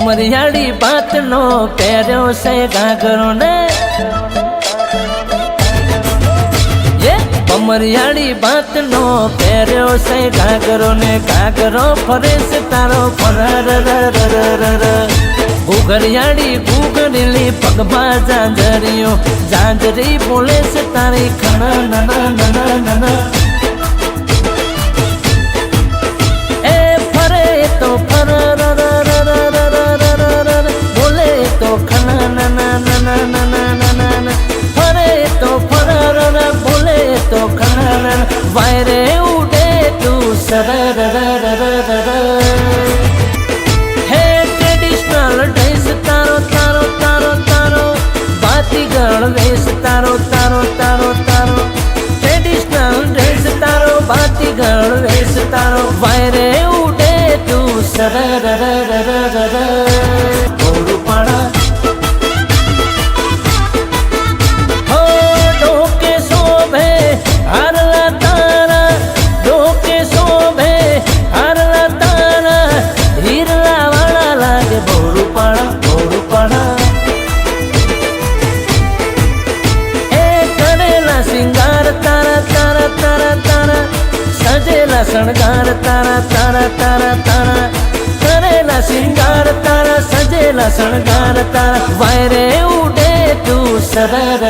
બમરિયાળી બાતનો પહેર્યો છે ઘાઘરો ને બમરિયાળી બાતનો પહેર્યો છે ઘાઘરો ને ઘાઘરો ફરે છે તારો ફરર ઘુઘરિયાળી ઘુઘરેલી પગમાં ઝાંઝરીઓ ઝાંઝરી બોલે છે તારી ખણ નન એ ફરે તો ફરર બોલે તો ખણ નન ફરે તો ફરર બોલે તો ખણ વાયરે ઉડે તું સરર હે ટ્રેડિશનલ ડ્રેસ તારો તારો તારો તારો બાતીગળ વેશ તારો તારો તારો તારો ટ્રેડિશનલ ડ્રેસ તારો બાતીગળ વેશ તારો વાયરે ઉડે તું સરર થોડું પાડા શણગાર તારા તારા તારા તારા કરેલા શિંગાર તારા સજેલા શણગાર તારા વાયરે ઉડે તું સરર